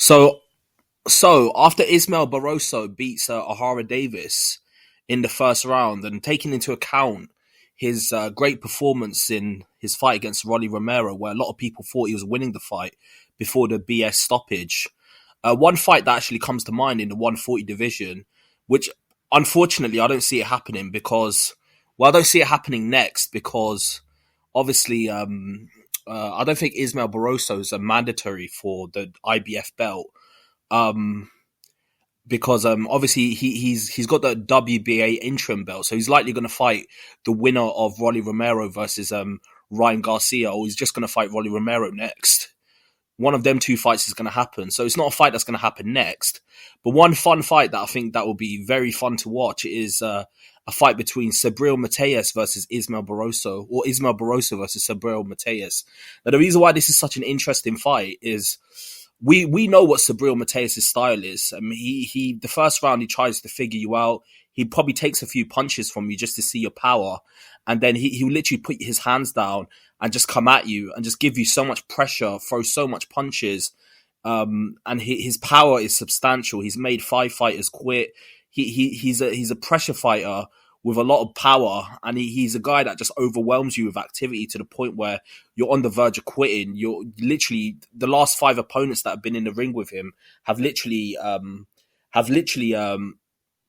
So So after Ismael Barroso beats O'Hara Davis in the first round, and taking into account his great performance in his fight against Rolly Romero, where a lot of people thought he was winning the fight before the BS stoppage, one fight that actually comes to mind in the 140 division, which unfortunately I don't see it happening because, well, I don't see it happening next because obviously I don't think Ismael Barroso is a mandatory for the IBF belt. Um, because obviously he's got the WBA interim belt, so he's likely going to fight the winner of Rolly Romero versus Ryan Garcia, or he's just going to fight Rolly Romero next. One of them two fights is going to happen, so it's not a fight that's going to happen next. But one fun fight that I think that will be very fun to watch is a fight between SUBRIEL Matias versus Ismael Barroso, or Ismael Barroso versus SUBRIEL Matias. Now, the reason why this is such an interesting fight is we know what SUBRIEL Matias' style is. I mean, he the first round he tries to figure you out. He probably takes a few punches from you just to see your power, and then he'll literally put his hands down and just come at you and just give you so much pressure, throw so much punches, and his power is substantial. He's made 5 fighters quit. He's a pressure fighter with a lot of power, and he's a guy that just overwhelms you with activity to the point where you're on the verge of quitting. You're literally, the last 5 opponents that have been in the ring with him have literally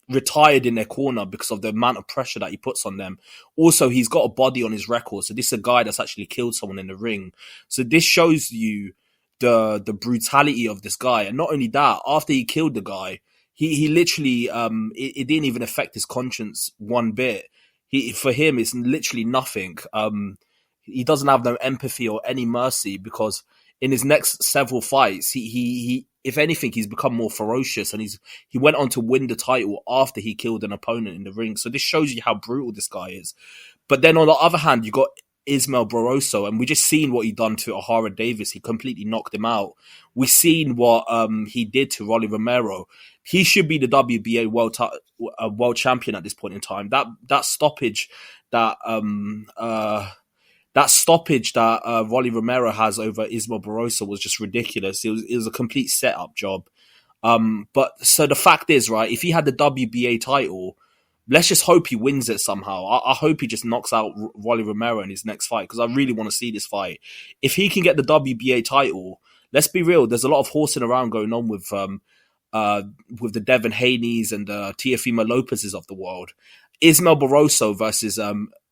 retired in their corner because of the amount of pressure that he puts on them. Also, he's got a body on his record, so this is a guy that's actually killed someone in the ring. So this shows you the brutality of this guy. And not only that, after he killed the guy, he literally it didn't even affect his conscience one bit. For him, it's literally nothing. He doesn't have no empathy or any mercy, because in his next several fights, he if anything, he's become more ferocious, and he went on to win the title after he killed an opponent in the ring. So this shows you how brutal this guy is. But then on the other hand, you got Ismael Barroso, and we just seen what he done to O'Hara Davis. He completely knocked him out. We seen what he did to Rolly Romero. He should be the WBA world champion at this point in time. That stoppage that Rolly Romero has over Ismael Barroso was just ridiculous. It was a complete setup job. But so the fact is, right, if he had the WBA title, let's just hope he wins it somehow. I hope he just knocks out Rolly Romero in his next fight, because I really want to see this fight. If he can get the WBA title, let's be real, there's a lot of horsing around going on with the Devin Haney's and the Teofimo Lopez's of the world. Ismael Barroso versus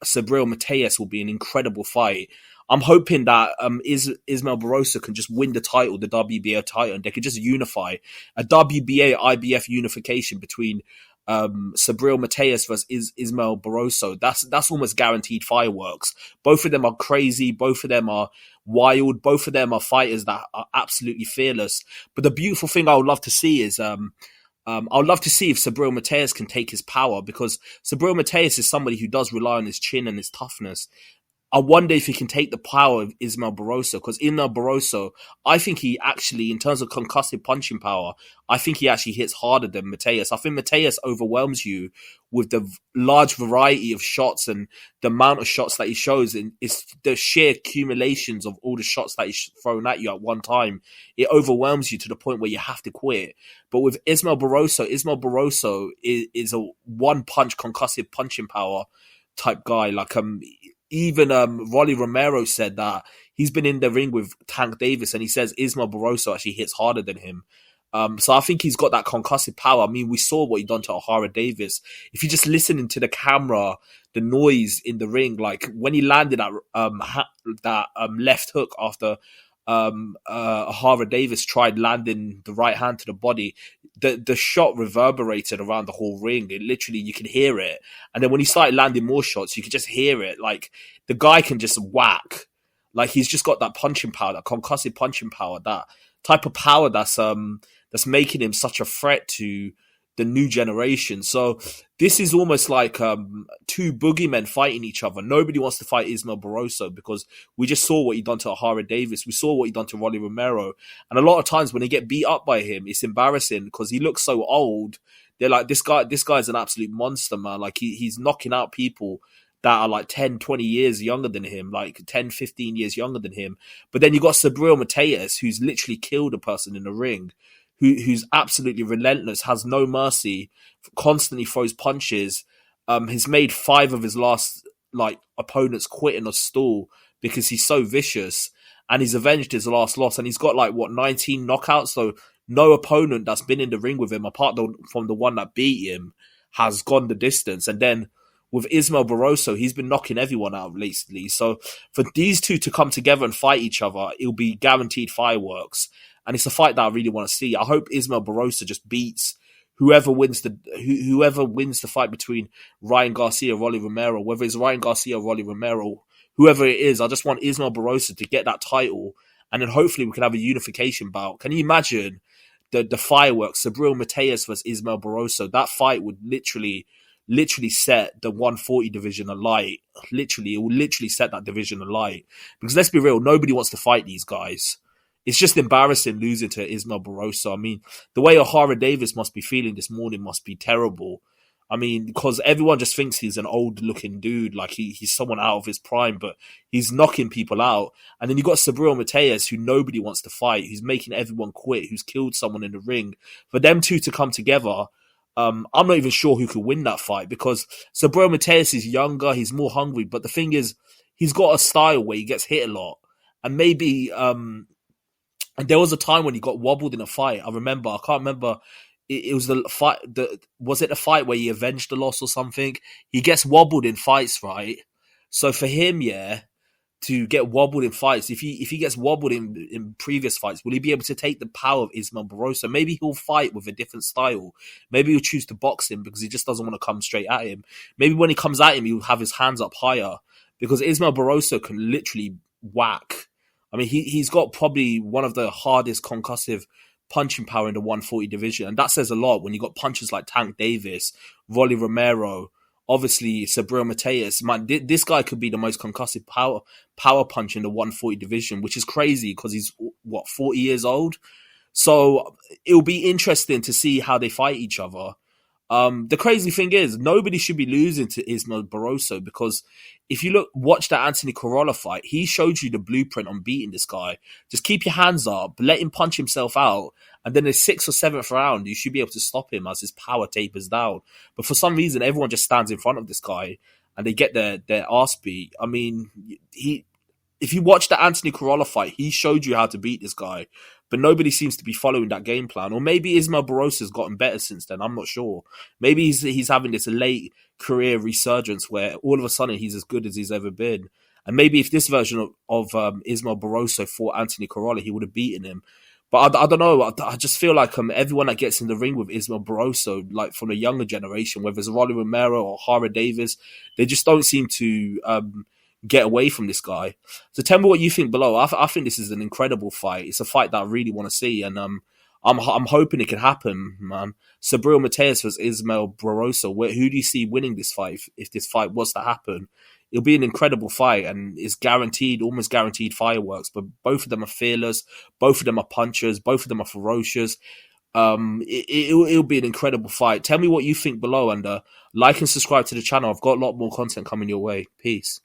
SUBRIEL Matias will be an incredible fight. I'm hoping that Ismael Barroso can just win the title, the WBA title, and they can just unify a WBA IBF unification between SUBRIEL Matias versus Ismael Barroso. That's almost guaranteed fireworks. Both of them are crazy. Both of them are wild. Both of them are fighters that are absolutely fearless. But the beautiful thing I would love to see is I would love to see if SUBRIEL Matias can take his power, because SUBRIEL Matias is somebody who does rely on his chin and his toughness. I wonder if he can take the power of Ismael Barroso, because Ismael Barroso, I think he actually, in terms of concussive punching power, I think he actually hits harder than Matias. I think Matias overwhelms you with the large variety of shots and the amount of shots that he shows. And it's the sheer accumulations of all the shots that he's thrown at you at one time. It overwhelms you to the point where you have to quit. But with Ismael Barroso is a one-punch concussive punching power type guy. Like even Rolly Romero said that he's been in the ring with Tank Davis, and he says Ismael Barroso actually hits harder than him. So I think he's got that concussive power. I mean, we saw what he done to O'Hara Davis. If you just listening to the camera, the noise in the ring, like when he landed that left hook after O'Hara Davis tried landing the right hand to the body, the shot reverberated around the whole ring. It literally, you can hear it. And then when he started landing more shots, you could just hear it. Like, the guy can just whack. Like, he's just got that punching power, that concussive punching power, that type of power that's making him such a threat to the new generation. So this is almost like two boogeymen fighting each other. Nobody wants to fight Ismael Barroso, because we just saw what he done to O'Hara Davis. We saw what he done to Rolly Romero. And a lot of times when they get beat up by him, it's embarrassing because he looks so old. They're like, this guy's an absolute monster, man. Like he's knocking out people that are like 10, 20 years younger than him, like 10, 15 years younger than him. But then you got SUBRIEL Matias, who's literally killed a person in the ring, who's absolutely relentless, has no mercy, constantly throws punches. Has made 5 of his last like opponents quit in a stall because he's so vicious, and he's avenged his last loss, and he's got like 19 knockouts. So no opponent that's been in the ring with him, apart from the one that beat him, has gone the distance. And then with ISMAEL Barroso, he's been knocking everyone out lately. So for these two to come together and fight each other, it'll be guaranteed fireworks. And it's a fight that I really want to see. I hope ISMAEL Barroso just beats whoever wins the fight between Ryan Garcia or Rolly Romero, whether it's Ryan Garcia or Rolly Romero, whoever it is. I just want ISMAEL Barroso to get that title, and then hopefully we can have a unification bout. Can you imagine the fireworks? SUBRIEL Matias versus ISMAEL Barroso. That fight would literally set the 140 division alight. It will literally set that division alight. Because let's be real, nobody wants to fight these guys. It's just embarrassing losing to ISMAEL Barroso. I mean, the way O'Hara Davis must be feeling this morning must be terrible. I mean, because everyone just thinks he's an old-looking dude, like he's someone out of his prime, but he's knocking people out. And then you got SUBRIEL Matias, who nobody wants to fight, who's making everyone quit, who's killed someone in the ring. For them two to come together, I'm not even sure who could win that fight, because SUBRIEL Matias is younger, he's more hungry, but the thing is, he's got a style where he gets hit a lot. And maybe... and there was a time when he got wobbled in a fight. I remember. I can't remember. It was the fight. Was it the fight where he avenged the loss or something? He gets wobbled in fights, right? So for him, to get wobbled in fights, if he gets wobbled in previous fights, will he be able to take the power of ISMAEL Barroso? Maybe he'll fight with a different style. Maybe he'll choose to box him because he just doesn't want to come straight at him. Maybe when he comes at him, he'll have his hands up higher, because ISMAEL Barroso can literally whack. I mean, he's got probably one of the hardest concussive punching power in the 140 division. And that says a lot when you got punchers like Tank Davis, Rolly Romero, obviously SUBRIEL Matias. Man, this guy could be the most concussive power punch in the 140 division, which is crazy because he's, 40 years old? So it'll be interesting to see how they fight each other. The crazy thing is, nobody should be losing to ISMAEL Barroso, because if you watch that Anthony Corolla fight, he showed you the blueprint on beating this guy. Just keep your hands up, let him punch himself out, and then in the 6th or 7th round, you should be able to stop him as his power tapers down. But for some reason, everyone just stands in front of this guy and they get their arse beat. I mean, if you watch the Anthony Corolla fight, he showed you how to beat this guy, but nobody seems to be following that game plan. Or maybe ISMAEL Barroso's gotten better since then. I'm not sure. Maybe he's having this late career resurgence where all of a sudden he's as good as he's ever been. And maybe if this version of ISMAEL Barroso fought Anthony Corolla, he would have beaten him. But I don't know. I just feel like everyone that gets in the ring with ISMAEL Barroso, like from the younger generation, whether it's Rolly Romero or O'Hara Davis, they just don't seem to get away from this guy. So tell me what you think below. I think this is an incredible fight. It's a fight that I really want to see, and I'm hoping it can happen, man. SUBRIEL Matias versus ISMAEL Barroso. Who do you see winning this fight if this fight was to happen? It'll be an incredible fight, and it's guaranteed, almost guaranteed fireworks. But both of them are fearless. Both of them are punchers. Both of them are ferocious. It'll be an incredible fight. Tell me what you think below, and like and subscribe to the channel. I've got a lot more content coming your way. Peace.